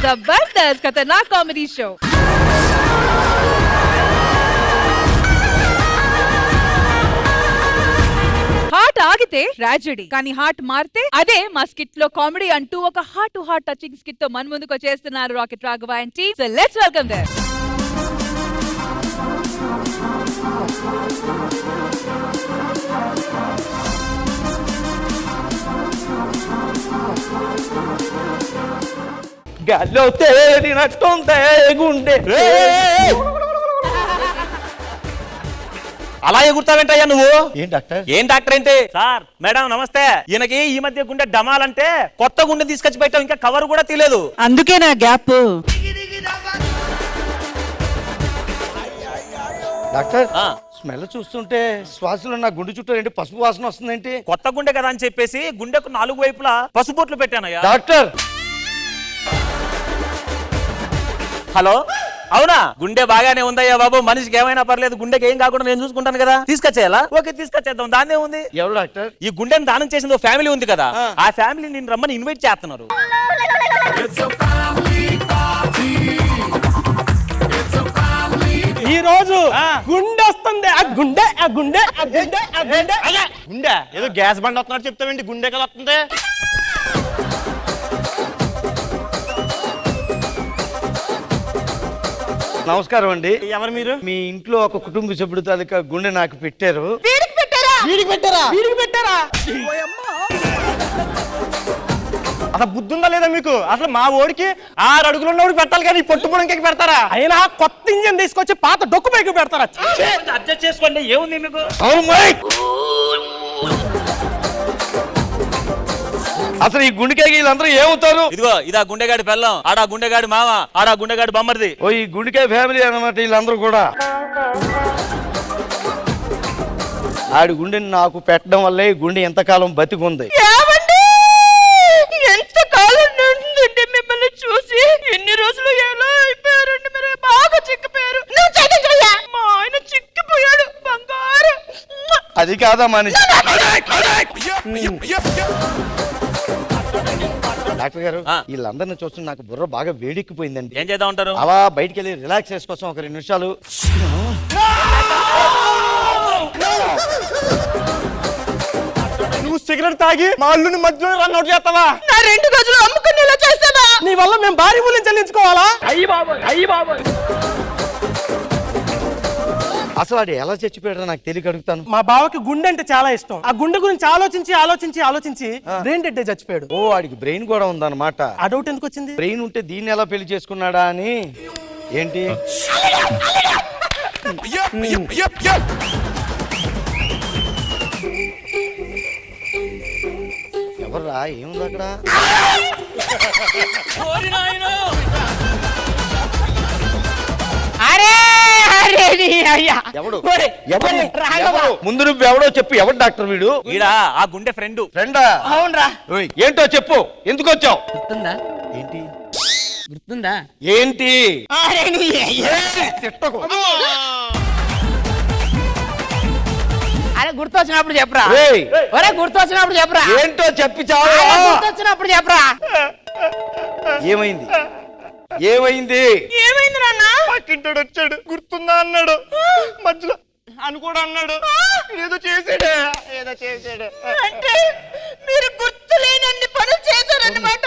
जबरदस्त खतरनाक comedy show. Heart ఆగితే ట్రాజెడీ, కానీ హార్ట్ మారితే అదే మా స్కిట్ లో కామెడీ అంటూ ఒక heart to heart touching skit తో మన ముందుకు వచ్చేస్తున్నారు rocket Raghava and team. So let's welcome them. గాల్లో తేలినట్టుందే గుండె. అలా ఎగురుతావేంటయ్యా నువ్వు? ఏం డాక్టర్? ఏం డాక్టర్ ఏంటి సార్? మేడం నమస్తే. ఈయనకి ఈ మధ్య గుండె డమాలంటే కొత్త గుండె తీసుకొచ్చి పెట్టాం, ఇంకా కవర్ కూడా తీయలేదు. అందుకే నా గ్యాప్. డాక్టర్ స్మెల్ చూస్తుంటే శ్వాసలో నా గుండె చుట్టూ ఏంటి పసుపు వాసన వస్తుందేంటి? కొత్త గుండె కదా అని చెప్పేసి గుండెకు 4 వైపులా పసుపొట్లు పెట్టానయ్యా. డాక్టర్ హలో, అవునా? గుండె బాగానే ఉందయ్యా బాబు, మనిషికి ఏమైనా పర్లేదు, గుండెకి ఏం కాకుండా నేను చూసుకుంటాను కదా. తీసుకొచ్చేయాలా? ఓకే తీసుకొచ్చేద్దాం, దాన్నే ఉంది. ఎవరు డాక్టర్? ఈ గుండెని దానం చేసింది ఓ ఫ్యామిలీ ఉంది కదా, ఆ ఫ్యామిలీ నేను రమ్మని ఇన్వైట్ చేస్తున్నారు. ఈ రోజు గుండె వస్తుంది. ఆ గుండె ఆ గుండె ఆ గుండె ఆ గుండె గుండె ఏదో గ్యాస్ బండి వస్తున్నట్టు చెప్తావేంటి? గుండె కదా వస్తుంది. నమస్కారం అండి. ఎవరు మీరు? మీ ఇంట్లో ఒక కుటుంబ సభ్యుడు తాలూకా గుండె నాకు పెట్టారు. వీడికి పెట్టారా? వీడికి పెట్టారా? అసలు బుద్ధి ఉందా లేదా మీకు? అసలు మా ఓడికి 6 అడుగులు ఉన్నోడికి పెట్టాలి కానీ పొట్టు పొడంకి పెడతారా? అయినా కొత్త ఇంజన్ తీసుకొచ్చి పాత డొక్కు పైకి పెడతారా? అడ్జస్ట్ చేసుకోండి, ఏముంది మీకు? అసలు ఈ గుండెకాయ వీళ్ళందరూ ఏమవుతారు? ఇదిగో ఇదా గుండెగాడి పెళ్ళం, ఆడా గుండెగాడి మామ, ఆడా గుండెగాడి బొమ్మరిది. ఓ ఈ గుండెకాయ ఫ్యామిలీ అన్నమాట వీళ్ళందరూ కూడా. ఆడి గుండెని నాకు పెట్టడం వల్లే ఈ గుండె ఎంతకాలం బతికుంది. మిమ్మల్ని చూసి ఎన్ని రోజులు ఎలా అయిపోయారండి, మీరు బాగా చిక్కిపోయారు. మా ఆయన చిక్కిపోయాడు బంగారు. అది కాదా మనిషి. డాక్టర్ గారు వీళ్ళందరినీ చూస్తుంటే నాకు బుర్ర బాగా వేడెక్కిపోయిందండి. ఏం చేద్దాం అంటారు? అలా బయటికి వెళ్ళి రిలాక్స్ కోసం ఒక 2 నిమిషాలు. నువ్వు సిగరెట్ తాగి మా అల్లుని మధ్యలో రన్ అవుట్ చేస్తావా? నా 2 గజులు అమ్ముకుని ఇలా చేస్తావా? నీ వల్ల మేము భారీ మూల్యం చెల్లించుకోవాలా? అయ్యి బాబు అసలు వాడు ఎలా చచ్చిపోయాడో నాకు తెలియక అడుగుతాను. మా బావకి గుండె అంటే చాలా ఇష్టం. ఆ గుండె గురించి ఆలోచించి బ్రెయిన్ డెడ్ చచ్చిపోయాడు. ఓ వాడికి బ్రెయిన్ కూడా ఉందన్నమాట. ఆ డౌట్ ఎందుకు వచ్చింది? బ్రెయిన్ ఉంటే దీన్ని ఎలా పెళ్లి చేసుకున్నాడా అని. ఏంటి ఎవర్రా? ఏముంది అక్కడ? ఎవడు? ముందు నువ్వు ఎవడో చెప్పు. ఎవడు డాక్టర్ వీడు? ఈడా ఆ గుండె ఫ్రెండ్. ఫ్రెండా? అవునరా. ఏంటో చెప్పు, ఎందుకు వచ్చావు? గుర్తుందా? ఏంటి గుర్తుందా? ఏంటి? అరే గుర్తొచ్చినప్పుడు చెప్పరా. ఏయ్! ఒరే గుర్తొచ్చినప్పుడు చెప్పరా. ఏంటో చెప్పి చావు. గుర్తొచ్చినప్పుడు చెప్పరా. ఏమైంది? ఏమైంది? ఏమైంది నాన్న? పక్కింటాడు వచ్చాడు, గుర్తుందా అన్నాడు. మధ్యలో అని కూడా అన్నాడు. ఏదో చేసాడు. అంటే మీరు గుర్తులేనన్ని పనులు చేశారన్నమాట.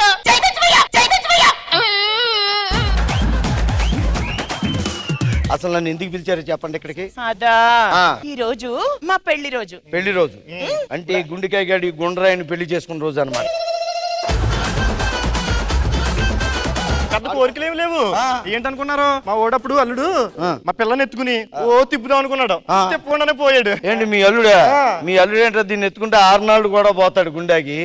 అసలు నన్ను ఎందుకు పిలిచారో చెప్పండి ఇక్కడికి. అదా ఆ. ఈ రోజు మా పెళ్లి రోజు. పెళ్లి రోజు అంటే గుండెకాయ గాడి గుండ్రాయిని పెళ్లి చేసుకున్న రోజు అన్నమాట. పెద్ద కోరికలేమి లేవు. ఏంటనుకున్నారు? మా ఓడప్పుడు అల్లుడు మా పిల్లని ఎత్తుకుని ఓ తిప్పుదాం అనుకున్నాడు. తిప్పకుండానే పోయాడు. ఏంటి మీ అల్లుడా? మీ అల్లుడు ఏంటో దీన్ని ఎత్తుకుంటే 6 నాళ్ళు కూడా పోతాడు గుండెకి.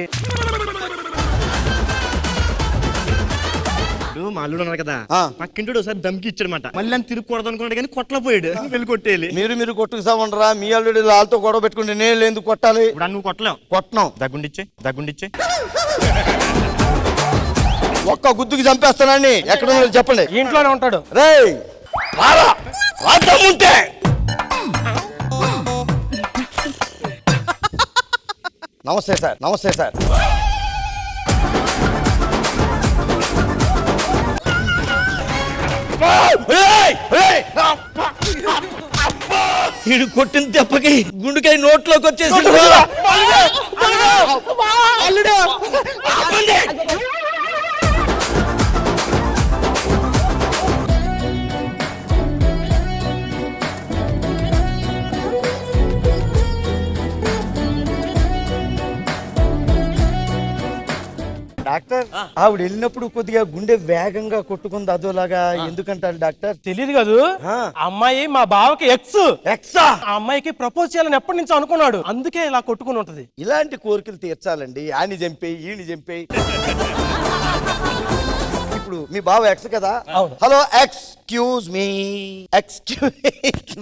మా అల్లుడు అన్నారు కదా, పక్కింటాడు ఒకసారి దమ్కి ఇచ్చాడమాట. మళ్ళీ అని తిరుగకూడదు అనుకున్నాడు కానీ కొట్టలో పోయాడు. వెళ్ళి కొట్టేయాలి. మీరు కొట్టుకు సావండరా. మీ అల్లుడు వాళ్ళతో గొడవ పెట్టుకుంటే నేను ఎందుకు కొట్టాలి? ఇప్పుడు నువ్వు కొట్టలేవు. కొట్టను. దగ్గుండిచ్చే ఒక్క గుద్దుకి చంపేస్తానని. ఎక్కడ చెప్పండి. ఇంట్లోనే ఉంటాడు. రేయ్ ఉంటే నమస్తే సార్. నమస్తే సార్. వీడు కొట్టిన దెబ్బకి గుండెకాయ నోట్లోకి వచ్చేసి డాక్టర్ ఆవిడ వెళ్ళినప్పుడు కొద్దిగా గుండె వేగంగా కొట్టుకుంది అదోలాగా ఎందుకంటారు డాక్టర్? తెలియదు కాదు ఆ. అమ్మాయి మా బావకి ఎక్స్ ఎక్సా ఆ అమ్మాయికి ప్రపోజ్ చేయాలని ఎప్పటి నుంచో అనుకున్నాడు, అందుకే ఇలా కొట్టుకుని ఉంటది. ఇలాంటి కోరికలు తీర్చాలండి. ఆని చంపేయి ఈయన చంపేయి. ఇప్పుడు మీ బావ ఎక్స్ కదా? అవును. Hello excuse me.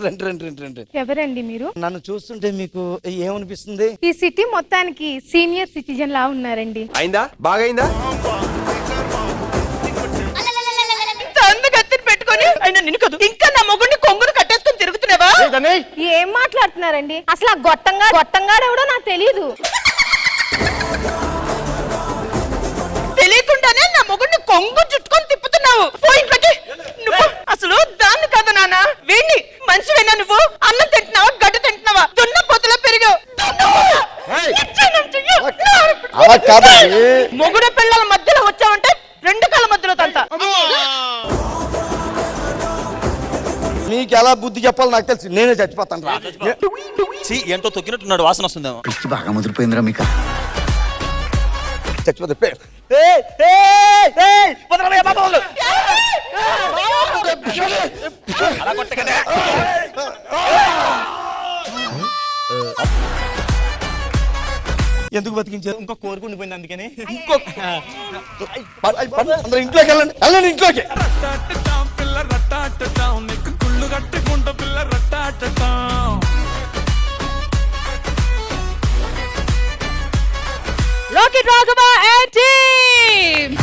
రండి రండి రండి రండి. ఎవరండి మీరు? నన్ను చూస్తుంటే మీకు ఏమనిపిస్తుంది? ఈ సిటీ మొత్తానికి సీనియర్ సిటిజన్ లా ఉన్నారండి. అయిందా బాగైందా కత్తిని పెట్టుకొని ఆయన నిన్ను కదు ఇంకా నా మొగుడిని కొంగును కట్టేసుకొని తిరుగుతున్నావా? ఏం మాట్లాడుతున్నారండి? అసలు ఆ గొట్టంగాడెవడో నాకు తెలియదు. తెలియకుండానే నా మొగుడిని కొంగు చుట్టుకొని తిప్పుతున్నావు. పోయింట్లోకి నువ్వు అసలు దాన్ని కాదు నాన్న, వీణ్ణి మనిషివేనా నువ్వు? అన్నం తింటున్నావా గడ్డి తింటున్నావా? దున్న పొత్తులో పెరిగావు. అలా కాదండి. మొగుడు పిల్లల మధ్యలో వచ్చావంటే రెండు కాళ్ళ మధ్యలో తంత. మీకు ఎలా బుద్ధి చెప్పాలో నాకు తెలుసు. నేనే చచ్చిపోతాను రా. ఏంటో తొక్కినట్టున్నాడు, వాసన వస్తుందేమో. పిచ్చి బాగా ముదిరిపోయిందిరా మీకు. చచ్చిపోతే అలా కొట్ట కదా. ఎందుకు బతికించారు? ఇంకో కోరుకుండిపోయింది అందుకని. అందరూ ఇంట్లోకి వెళ్ళండి, వెళ్ళండి ఇంట్లోకి. Rocket Raghava and team.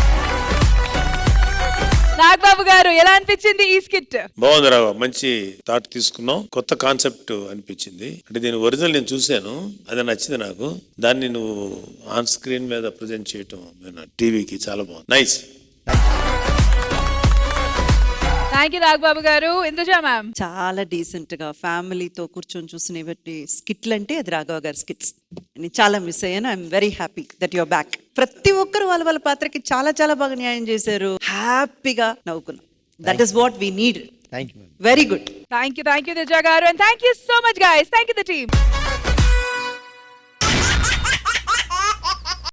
Nagababu గారు ఎలా అనిపించింది ఈ స్కిట్? బాగుంది రావు, మంచి థాట్ తీసుకున్నాం, కొత్త కాన్సెప్ట్ అనిపించింది. అంటే దీని ఒరిజినల్ నేను చూశాను, అది నచ్చింది నాకు. దాన్ని నువ్వు ఆన్ స్క్రీన్ మీద ప్రజెంట్ చేయటం టీవీకి చాలా బాగుంది. నైస్. థ్యాంక్ యూ నాగబాబు గారు. ఇందుజా మ్యామ్? చాలా డీసెంట్ గా ఫ్యామిలీతో కూర్చొని చూసినవి స్కిట్లు అంటే అది రాఘవ గారి స్కిట్స్. నేను చాలా మిస్ అయ్యాను. I'm very happy that your back. ప్రతి ఒక్కరు వాళ్ళ వాళ్ళ పాత్రకి చాలా చాలా బాగా న్యాయం చేశారు. హ్యాపీగా నవ్వుకున్నాం. That is what we need. Thank you. Very good. Thank you Dija గారు. And thank you so much guys. Thank you the team.